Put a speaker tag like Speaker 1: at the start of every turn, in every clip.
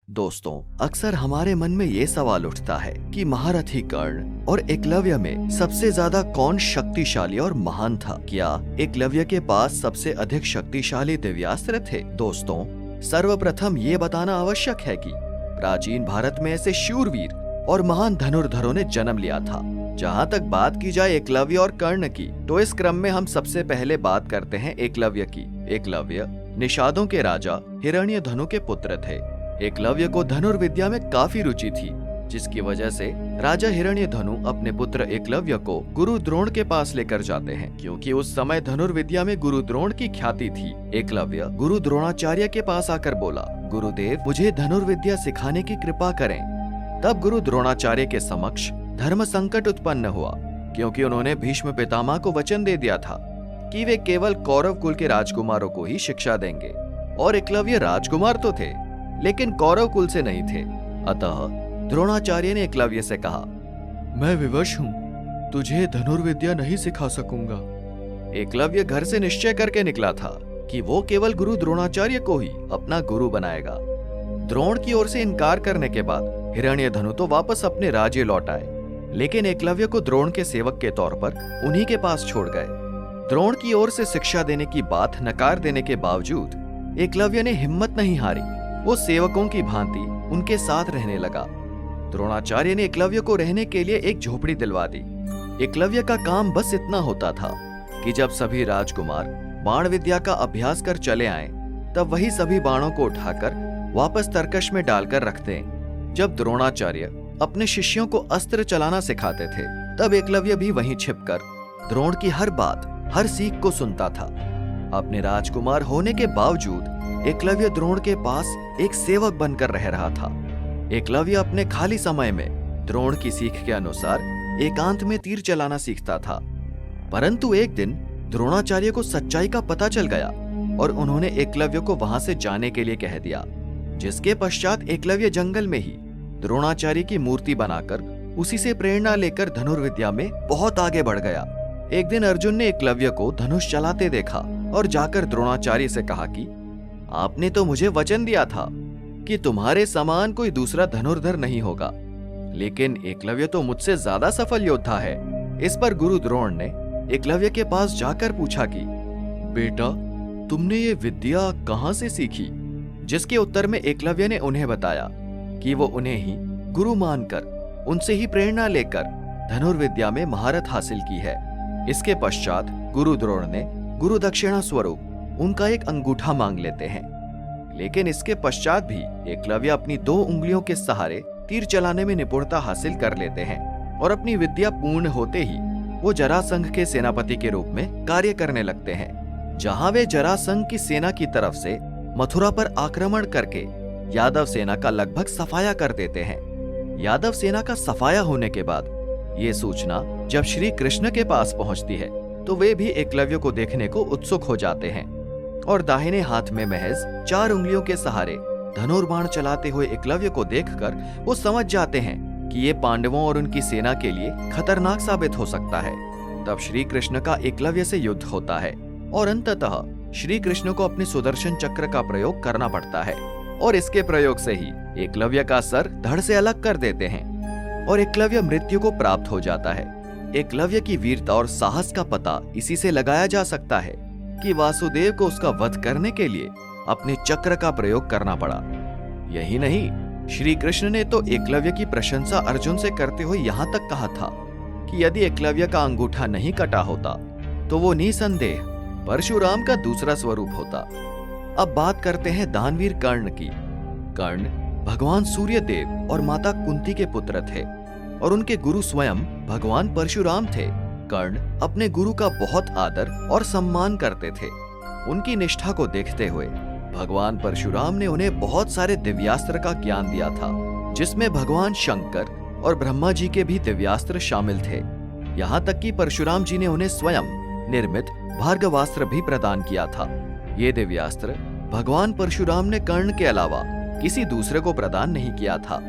Speaker 1: दोस्तों, अक्सर हमारे मन में ये सवाल उठता है कि महारथी कर्ण और एकलव्य में सबसे ज्यादा कौन शक्तिशाली और महान था। क्या एकलव्य के पास सबसे अधिक शक्तिशाली दिव्यास्त्र थे? दोस्तों, सर्वप्रथम ये बताना आवश्यक है कि प्राचीन भारत में ऐसे शूरवीर और महान धनुर्धरों ने जन्म लिया था। जहाँ तक बात की जाए एकलव्य और कर्ण की, तो इस क्रम में हम सबसे पहले बात करते हैं एकलव्य की। एकलव्य निषादों के राजा हिरण्यधनु के पुत्र थे। एकलव्य को धनुर्विद्या में काफी रुचि थी, जिसकी वजह से राजा हिरण्यधनु अपने पुत्र एकलव्य को गुरु द्रोण के पास लेकर जाते हैं। क्योंकि उस समय धनुर्विद्या में गुरु द्रोण की ख्याति थी, एकलव्य गुरु द्रोणाचार्य के पास आकर बोला, गुरुदेव, मुझे धनुर्विद्या सिखाने की कृपा करें। तब गुरु द्रोणाचार्य के समक्ष धर्म संकट उत्पन्न हुआ, क्योंकि उन्होंने भीष्म पितामह को वचन दे दिया था कि वे केवल कौरव कुल के राजकुमारों को ही शिक्षा देंगे। और एकलव्य राजकुमार तो थे, लेकिन कौरव कुल से नहीं थे। अतः द्रोणाचार्य ने एकलव्य से कहा, मैं विवश हूँ, तुझे धनुर्विद्या नहीं सिखा सकूंगा। एकलव्य घर से निश्चय करके निकला था कि वो केवल गुरु द्रोणाचार्य को ही अपना गुरु बनाएगा। द्रोण की ओर से इनकार करने के बाद हिरण्यधनु तो वापस अपने राज्य लौट आए, लेकिन एकलव्य को द्रोण के सेवक के तौर पर उन्हीं के पास छोड़ गए। द्रोण की ओर से शिक्षा देने की बात नकार देने के बावजूद एकलव्य ने हिम्मत नहीं हारी। वो सेवकों की भांति उनके साथ रहने लगा। द्रोणाचार्य ने एकलव्य को रहने के लिए एक झोपड़ी दिलवा दी। एकलव्य का काम बस इतना होता था कि जब सभी राजकुमार बाण विद्या का अभ्यास कर चले आए, तब वही सभी बाणों को उठाकर वापस तरकश में डालकर रखते। जब द्रोणाचार्य अपने शिष्यों को अस्त्र चलाना सिखाते थे, तब एकलव्य भी वहीं छिपकर द्रोण की हर बात, हर सीख को सुनता था। अपने राजकुमार होने के बावजूद एकलव्य द्रोण के पास एक सेवक बनकर रह रहा था। एकलव्य अपने खाली समय में द्रोण की सीख के अनुसार एकांत में तीर चलाना सीखता था। परंतु एक दिन द्रोणाचार्य को सच्चाई का पता चल गया और उन्होंने एकलव्य को वहां से जाने के लिए कह दिया। जिसके पश्चात एकलव्य जंगल में ही द्रोणाचार्य की मूर्ति बनाकर उसी से प्रेरणा लेकर धनुर्विद्या में बहुत आगे बढ़ गया। एक दिन अर्जुन ने एकलव्य को धनुष चलाते देखा और जाकर द्रोणाचार्य से कहा कि आपने तो मुझे वचन दिया था कि तुम्हारे समान कोई दूसरा धनुर्धर नहीं होगा, लेकिन एकलव्य तो मुझसे ज्यादा सफल योद्धा है। इस पर गुरु द्रोण ने एकलव्य के पास जाकर पूछा कि बेटा, तुमने ये विद्या कहां से सीखी? जिसके उत्तर में एकलव्य ने उन्हें बताया कि वो उन्हें ही गुरु मानकर उनसे ही प्रेरणा लेकर धनुर्विद्या में महारत हासिल की है। इसके पश्चात गुरु द्रोण ने गुरु दक्षिणा स्वरूप उनका एक अंगूठा मांग लेते हैं। लेकिन इसके पश्चात भी एकलव्य अपनी 2 उंगलियों के सहारे तीर चलाने में निपुणता हासिल कर लेते हैं और अपनी विद्या पूर्ण होते ही वो जरासंघ के सेनापति के रूप में कार्य करने लगते हैं। जहां वे जरासंघ की सेना की तरफ से मथुरा पर आक्रमण करके यादव सेना का लगभग सफाया कर देते हैं। यादव सेना का सफाया होने के बाद ये सूचना जब श्री कृष्ण के पास पहुंचती है, तो वे भी एकलव्य को देखने को उत्सुक हो जाते हैं और दाहिने हाथ में महज 4 उंगलियों के सहारे धनुर्बाण चलाते हुए एकलव्य को देखकर वो समझ जाते हैं कि ये पांडवों और उनकी सेना के लिए खतरनाक साबित हो सकता है। तब श्री कृष्ण का एकलव्य से युद्ध होता है और अंततः श्री कृष्ण को अपने सुदर्शन चक्र का प्रयोग करना पड़ता है और इसके प्रयोग से ही एकलव्य का सर धड़ से अलग कर देते हैं और एकलव्य मृत्यु को प्राप्त हो जाता है। एकलव्य की वीरता और साहस का पता इसी से लगाया जा सकता है कि वासुदेव को उसका वध करने के लिए अपने चक्र का प्रयोग करना पड़ा। यही नहीं, श्री कृष्ण ने तो एकलव्य की प्रशंसा अर्जुन से करते हुए यहाँ तक कहा था कि यदि एकलव्य का अंगूठा नहीं कटा होता तो वो निसंदेह परशुराम का दूसरा स्वरूप होता। अब बात करते हैं दानवीर कर्ण की। कर्ण भगवान सूर्य देव और माता कुंती के पुत्र थे और उनके गुरु स्वयं भगवान परशुराम थे। कर्ण अपने गुरु का बहुत आदर और सम्मान करते थे। उनकी निष्ठा को देखते हुए भगवान परशुराम ने उन्हें बहुत सारे दिव्यास्त्र का ज्ञान दिया था, जिसमें भगवान शंकर और ब्रह्मा जी के भी दिव्यास्त्र शामिल थे। यहाँ तक कि परशुराम जी ने उन्हें स्वयं निर्मित भार्गवास्त्र भी प्रदान किया था। ये दिव्यास्त्र भगवान परशुराम ने कर्ण के अलावा किसी दूसरे को प्रदान नहीं किया था।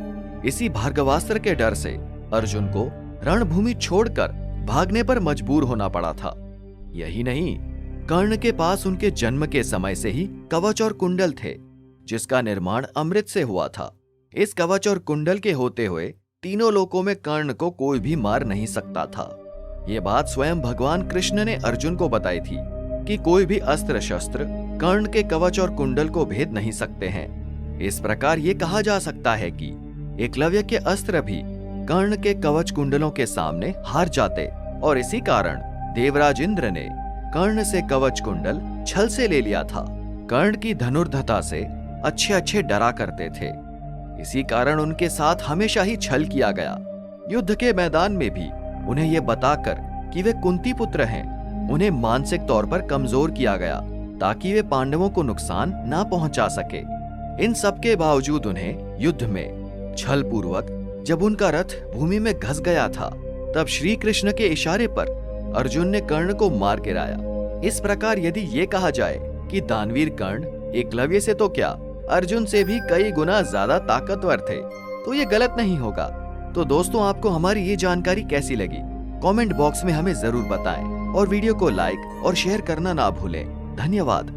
Speaker 1: इसी भार्गवास्त्र के डर से अर्जुन को रणभूमि छोड़कर भागने पर मजबूर होना पड़ा था। यही नहीं, कर्ण के पास उनके जन्म के समय से ही कवच और कुंडल थे, जिसका निर्माण अमृत से हुआ था। इस कवच और कुंडल के होते हुए तीनों लोकों में कर्ण को कोई भी मार नहीं सकता था। ये बात स्वयं भगवान कृष्ण ने अर्जुन को बताई थी कि कोई भी अस्त्र शस्त्र कर्ण के कवच और कुंडल को भेद नहीं सकते हैं। इस प्रकार ये कहा जा सकता है कि एकलव्य के अस्त्र भी कर्ण के कवच कुंडलों के सामने हार जाते और इसी कारण देवराज इंद्र ने कर्ण से कवच कुंडल छल से ले लिया था। कर्ण की धनुर्धरता से अच्छे अच्छे डरा करते थे, इसी कारण उनके साथ हमेशा ही छल किया गया। युद्ध के मैदान में भी उन्हें यह बताकर कि वे कुंती पुत्र हैं, उन्हें मानसिक तौर पर कमजोर किया गया ताकि वे पांडवों को नुकसान ना पहुंचा सके। इन सब के बावजूद उन्हें युद्ध में छल पूर्वक जब उनका रथ भूमि में घस गया था, तब श्री कृष्ण के इशारे पर अर्जुन ने कर्ण को मार गिराया। इस प्रकार यदि ये कहा जाए कि दानवीर कर्ण एकलव्य से तो क्या अर्जुन से भी कई गुना ज्यादा ताकतवर थे, तो ये गलत नहीं होगा। तो दोस्तों, आपको हमारी ये जानकारी कैसी लगी? कमेंट बॉक्स में हमें जरूर बताएं और वीडियो को लाइक और शेयर करना ना भूलें। धन्यवाद।